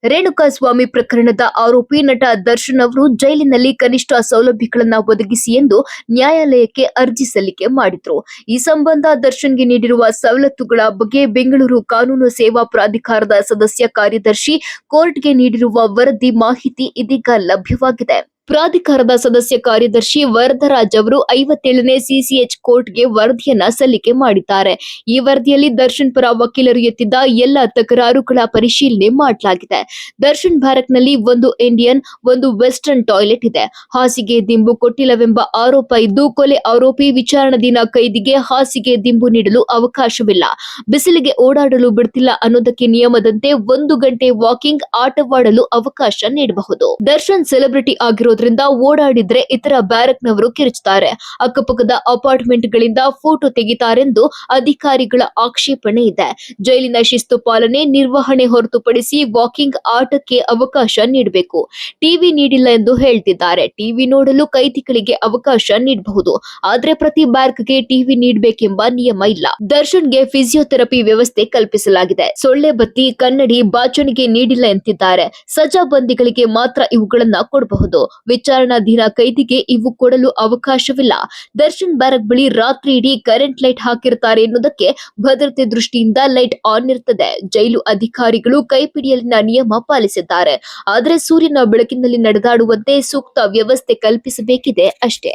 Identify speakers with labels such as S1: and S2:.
S1: ರೇಣುಕಾಸ್ವಾಮಿ ಪ್ರಕರಣದ ಆರೋಪಿ ನಟ ದರ್ಶನ್ ಅವರು ಜೈಲಿನಲ್ಲಿ ಕನಿಷ್ಠ ಸೌಲಭ್ಯಗಳನ್ನು ಒದಗಿಸಿ ಎಂದು ನ್ಯಾಯಾಲಯಕ್ಕೆ ಅರ್ಜಿ ಸಲ್ಲಿಕೆ ಮಾಡಿದ್ರು. ಈ ಸಂಬಂಧ ದರ್ಶನ್ಗೆ ನೀಡಿರುವ ಸವಲತ್ತುಗಳ ಬಗ್ಗೆ ಬೆಂಗಳೂರು ಕಾನೂನು ಸೇವಾ ಪ್ರಾಧಿಕಾರದ ಸದಸ್ಯ ಕಾರ್ಯದರ್ಶಿ ಕೋರ್ಟ್ಗೆ ನೀಡಿರುವ ವರದಿ ಮಾಹಿತಿ ಇದೀಗ ಲಭ್ಯವಾಗಿದೆ. ಪ್ರಾಧಿಕಾರದ ಸದಸ್ಯ ಕಾರ್ಯದರ್ಶಿ ವರದರಾಜ್ ಅವರು 57ನೇ ಸಿಸಿಎಚ್ ಕೋರ್ಟ್ಗೆ ವರದಿಯನ್ನ ಸಲ್ಲಿಕೆ ಮಾಡಿದ್ದಾರೆ. ಈ ವರದಿಯಲ್ಲಿ ದರ್ಶನ್ ಪರ ವಕೀಲರು ಎತ್ತಿದ್ದ ಎಲ್ಲ ತಕರಾರುಗಳ ಪರಿಶೀಲನೆ ಮಾಡಲಾಗಿದೆ. ದರ್ಶನ್ ಬ್ಯಾರಕ್ನಲ್ಲಿ ಒಂದು ಇಂಡಿಯನ್, ಒಂದು ವೆಸ್ಟರ್ನ್ ಟಾಯ್ಲೆಟ್ ಇದೆ. ಹಾಸಿಗೆ ದಿಂಬು ಕೊಟ್ಟಿಲ್ಲವೆಂಬ ಆರೋಪ ಇದ್ದು, ಕೊಲೆ ಆರೋಪಿ ವಿಚಾರಣಾಧೀನ ಕೈದಿಗೆ ಹಾಸಿಗೆ ದಿಂಬು ನೀಡಲು ಅವಕಾಶವಿಲ್ಲ. ಬಿಸಿಲಿಗೆ ಓಡಾಡಲು ಬಿಡ್ತಿಲ್ಲ ಅನ್ನೋದಕ್ಕೆ ನಿಯಮದಂತೆ 1 ಗಂಟೆ ವಾಕಿಂಗ್, ಆಟವಾಡಲು ಅವಕಾಶ ನೀಡಬಹುದು. ದರ್ಶನ್ ಸೆಲೆಬ್ರಿಟಿ ಆಗಿರೋದ್ರಿಂದ ಓಡಾಡಿದ್ರೆ ಇತರ ಬ್ಯಾರಕ್ನವರು ಕಿರುಚುತ್ತಾರೆ, ಅಕ್ಕಪಕ್ಕದ ಅಪಾರ್ಟ್ಮೆಂಟ್ಗಳಿಂದ ಫೋಟೋ ತೆಗಿತಾರೆಂದು ಅಧಿಕಾರಿಗಳ ಆಕ್ಷೇಪಣೆ ಇದೆ. ಜೈಲಿನ ಶಿಸ್ತು ಪಾಲನೆ, ನಿರ್ವಹಣೆ ಹೊರತುಪಡಿಸಿ ವಾಕಿಂಗ್, ಆಟಕ್ಕೆ ಅವಕಾಶ ನೀಡಬೇಕು. ಟಿವಿ ನೀಡಿಲ್ಲ ಎಂದು ಹೇಳ್ತಿದ್ದಾರೆ. ಟಿವಿ ನೋಡಲು ಕೈದಿಗಳಿಗೆ ಅವಕಾಶ ನೀಡಬಹುದು, ಆದ್ರೆ ಪ್ರತಿ ಬ್ಯಾರಕ್ಗೆ ಟಿವಿ ನೀಡಬೇಕೆಂಬ ನಿಯಮ ಇಲ್ಲ. ದರ್ಶನ್ಗೆ ಫಿಸಿಯೋಥೆರಪಿ ವ್ಯವಸ್ಥೆ ಕಲ್ಪಿಸಲಾಗಿದೆ. ಸೊಳ್ಳೆ ಬತ್ತಿ, ಕನ್ನಡಿ, ಬಾಚಣಿಗೆ ನೀಡಿಲ್ಲ ಎಂತಿದ್ದಾರೆ. ಸಜಾಬಂದಿಗಳಿಗೆ ಮಾತ್ರ ಇವುಗಳನ್ನ ಕೊಡಬಹುದು. ವಿಚಾರಣಾಧೀನ ಕೈದಿಗೆ ಇವು ಕೊಡಲು ಅವಕಾಶವಿಲ್ಲ. ದರ್ಶನ್ ಬ್ಯಾರಕ್ ಬಳಿ ರಾತ್ರಿ ಇಡೀ ಕರೆಂಟ್ ಲೈಟ್ ಹಾಕಿರ್ತಾರೆ ಎನ್ನುವುದಕ್ಕೆ ಭದ್ರತೆ ದೃಷ್ಟಿಯಿಂದ ಲೈಟ್ ಆನ್ ಇರ್ತದೆ. ಜೈಲು ಅಧಿಕಾರಿಗಳು ಕೈಪಿಡಿಯಲ್ಲಿನ ನಿಯಮ ಪಾಲಿಸಿದ್ದಾರೆ, ಆದರೆ ಸೂರ್ಯನ ಬೆಳಕಿನಲ್ಲಿ ನಡೆದಾಡುವಂತೆ ಸೂಕ್ತ ವ್ಯವಸ್ಥೆ ಕಲ್ಪಿಸಬೇಕಿದೆ ಅಷ್ಟೇ.